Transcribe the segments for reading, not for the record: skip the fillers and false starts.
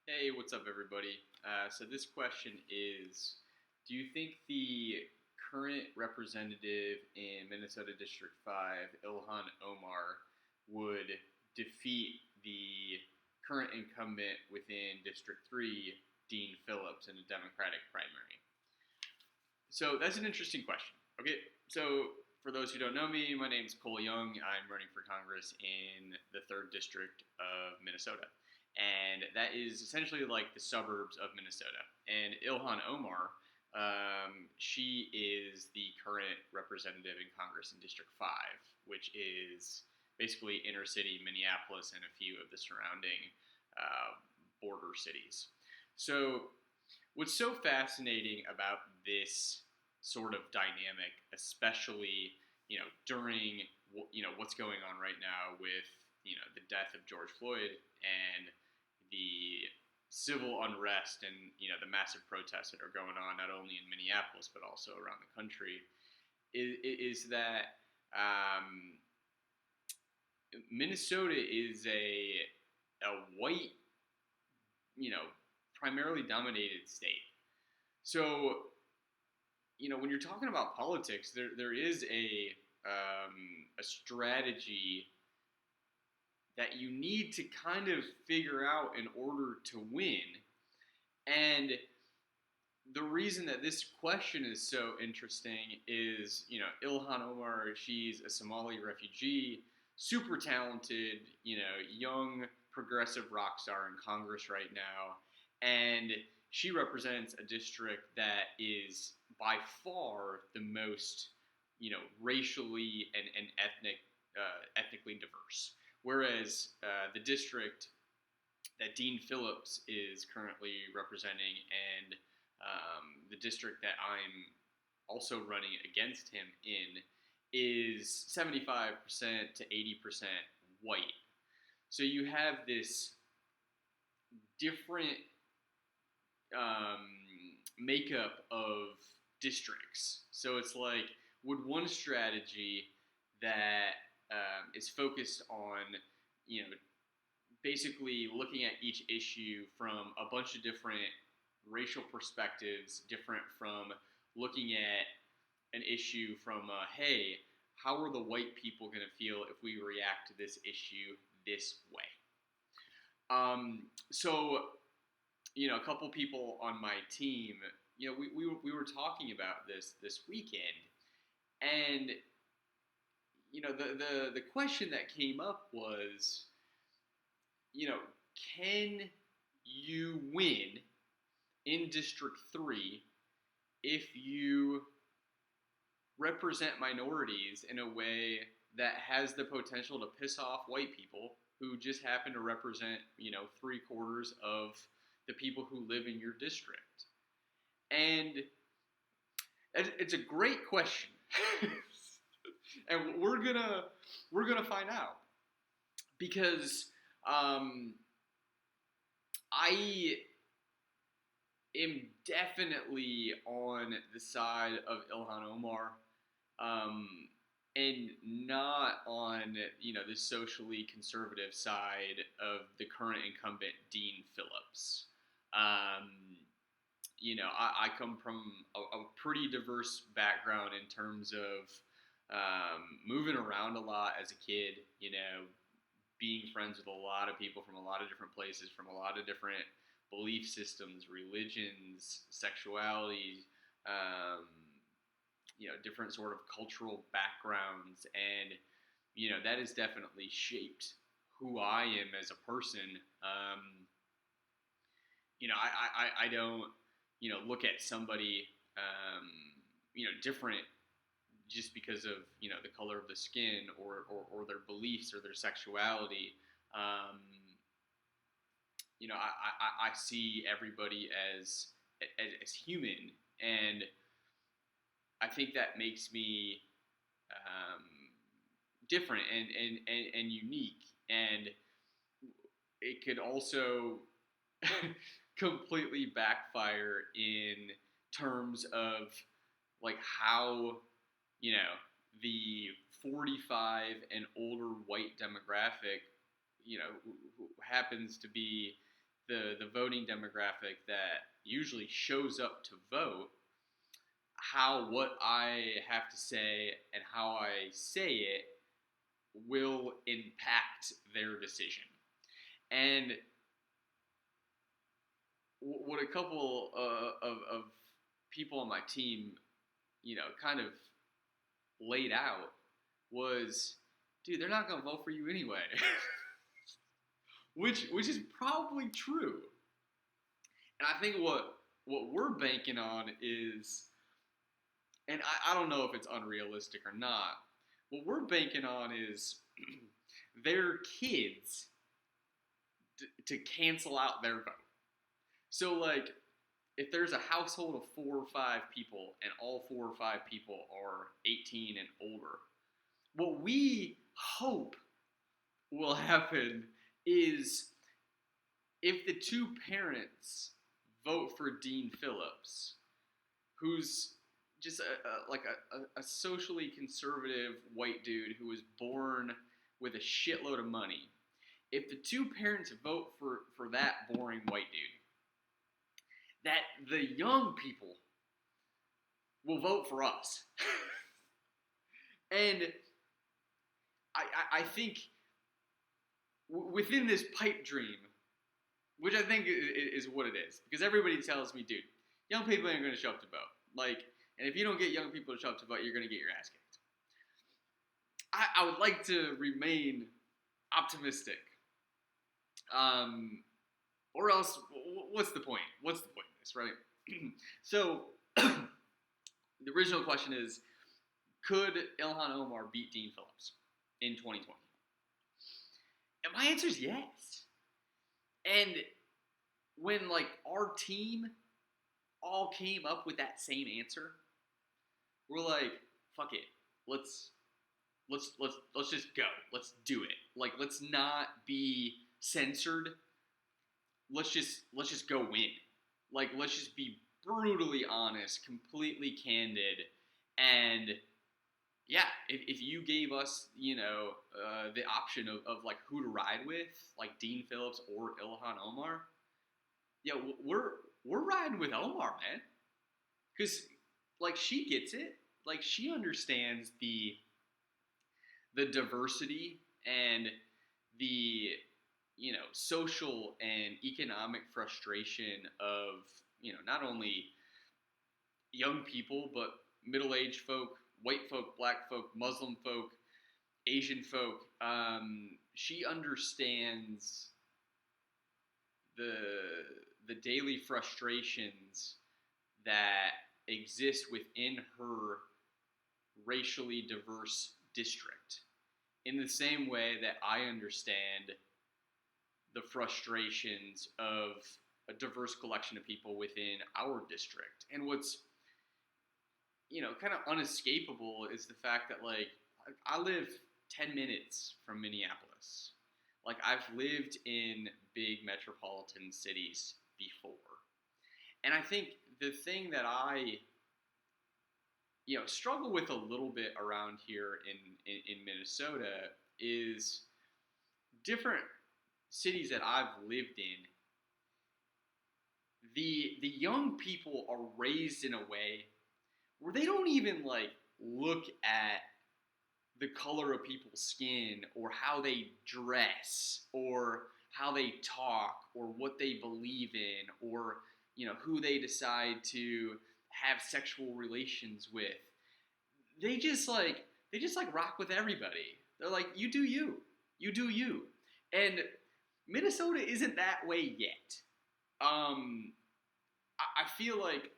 Hey, what's up, everybody? So this question is, do you think the current representative in Minnesota District 5, Ilhan Omar, would defeat the current incumbent within District 3, Dean Phillips, in a Democratic primary? So that's an interesting question. Okay, so for those who don't know me, my name is Cole Young. I'm running for Congress in the 3rd District of Minnesota. And that is essentially like the suburbs of Minnesota. And Ilhan Omar, she is the current representative in Congress in District 5, which is basically inner city Minneapolis and a few of the surrounding border cities. So what's so fascinating about this sort of dynamic, especially during what's going on right now with the death of George Floyd and the civil unrest and the massive protests that are going on not only in Minneapolis but also around the country is that Minnesota is a white, primarily dominated state. So, when you're talking about politics, there is a strategy that you need to kind of figure out in order to win. And the reason that this question is so interesting is, Ilhan Omar, she's a Somali refugee, super talented, young progressive rock star in Congress right now. And she represents a district that is by far the most, racially and ethnically diverse. Whereas the district that Dean Phillips is currently representing and the district that I'm also running against him in is 75% to 80% white. So you have this different makeup of districts. So it's like, would one strategy that is focused on, basically looking at each issue from a bunch of different racial perspectives, different from looking at an issue from, hey, how are the white people going to feel if we react to this issue this way? So, a couple people on my team, we were talking about this weekend, and the question that came up was, can you win in District 3 if you represent minorities in a way that has the potential to piss off white people who just happen to represent, 3/4 of the people who live in your district? And it's a great question. And we're gonna find out, because I am definitely on the side of Ilhan Omar, and not on the socially conservative side of the current incumbent Dean Phillips. I come from a pretty diverse background in terms of moving around a lot as a kid, being friends with a lot of people from a lot of different places, from a lot of different belief systems, religions, sexuality, different sort of cultural backgrounds. And, that has definitely shaped who I am as a person. I don't, look at somebody, different just because of the color of the skin or their beliefs or their sexuality. I see everybody as human, and I think that makes me different and unique. And it could also completely backfire in terms of like how the 45 and older white demographic, who happens to be the voting demographic that usually shows up to vote, how what I have to say and how I say it will impact their decision. And what a couple of people on my team, kind of laid out was, dude, they're not gonna vote for you anyway, which is probably true. And I think what we're banking on is, and I don't know if it's unrealistic or not. What we're banking on is their kids to cancel out their vote. So, like, if there's a household of 4 or 5 people and all 4 or 5 people are 18 and older, what we hope will happen is if the two parents vote for Dean Phillips, who's just a socially conservative white dude who was born with a shitload of money, if the two parents vote for that boring white dude, that the young people will vote for us. And I think within this pipe dream, which I think is what it is, because everybody tells me, dude, young people ain't going to show up to vote. Like, and if you don't get young people to show up to vote, you're going to get your ass kicked. I would like to remain optimistic. Or else, what's the point? What's the point of this, right? So, the original question is, could Ilhan Omar beat Dean Phillips in 2020? And my answer is yes. And when, like, our team all came up with that same answer, we're like, fuck it. Let's just go. Let's do it. Like, let's not be censored. Let's just go win. Like, let's just be brutally honest, completely candid, and yeah, if you gave us, the option of like who to ride with, like Dean Phillips or Ilhan Omar, yeah, we're riding with Omar, man, because like she gets it, like she understands the diversity and the social and economic frustration of not only young people but middle-aged folk, white folk, black folk, Muslim folk, Asian folk. She understands the daily frustrations that exist within her racially diverse district, in the same way that I understand the frustrations of a diverse collection of people within our district. And what's kind of unescapable is the fact that, like, I live 10 minutes from Minneapolis. Like, I've lived in big metropolitan cities before. And I think the thing that I struggle with a little bit around here in Minnesota is different cities that I've lived in. The young people are raised in a way where they don't even like look at the color of people's skin or how they dress or how they talk or what they believe in or who they decide to have sexual relations with. They just rock with everybody. They're like, you do you. You do you. And Minnesota isn't that way yet. I feel like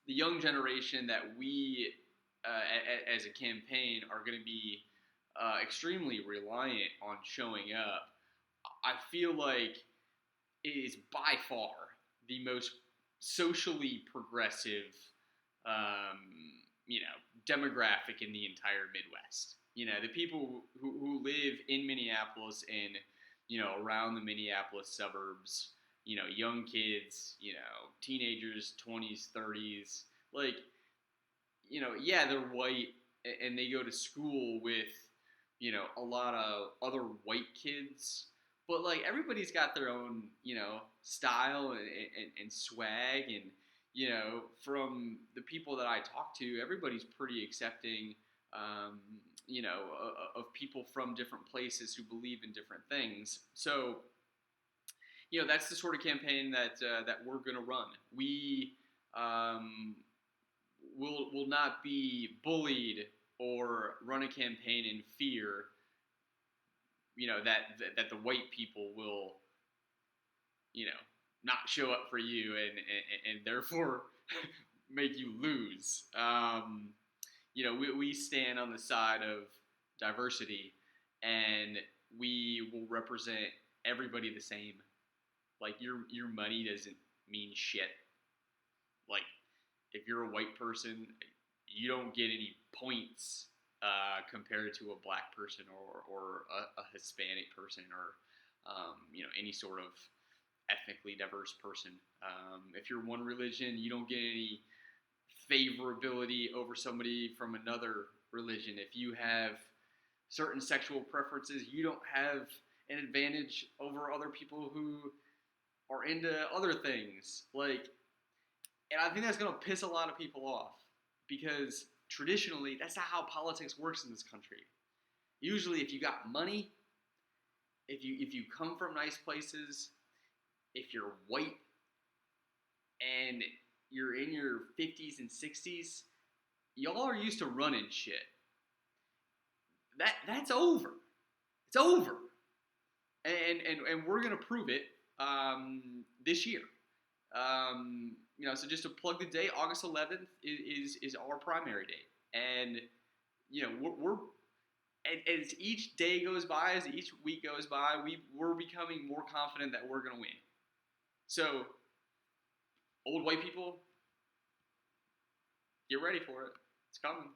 the young generation that we, as a campaign, are going to be extremely reliant on showing up. I feel like it is by far the most socially progressive, demographic in the entire Midwest. The people who live in Minneapolis and, around the Minneapolis suburbs, young kids, teenagers, 20s, 30s, like, yeah, they're white and they go to school with, a lot of other white kids, but like everybody's got their own, style and swag, and from the people that I talk to, everybody's pretty accepting, um, of people from different places who believe in different things. So, that's the sort of campaign that we're going to run. We um, will not be bullied or run a campaign in fear. That the white people will, not show up for you and therefore make you lose. We stand on the side of diversity, and we will represent everybody the same. Like your money doesn't mean shit. Like if you're a white person, you don't get any points compared to a black person or a Hispanic person or any sort of ethnically diverse person. If you're one religion, you don't get any favorability over somebody from another religion. If you have certain sexual preferences, you don't have an advantage over other people who are into other things. And I think that's going to piss a lot of people off, because traditionally that's not how politics works in this country. Usually, if you got money, if you come from nice places, if you're white and you're in your 50s and 60s, y'all are used to running shit. That's over. It's over. And we're gonna prove it this year. So just to plug the date, August 11th is our primary date, and we're as each day goes by, as each week goes by, we're becoming more confident that we're gonna win. So, old white people, get ready for it. It's coming.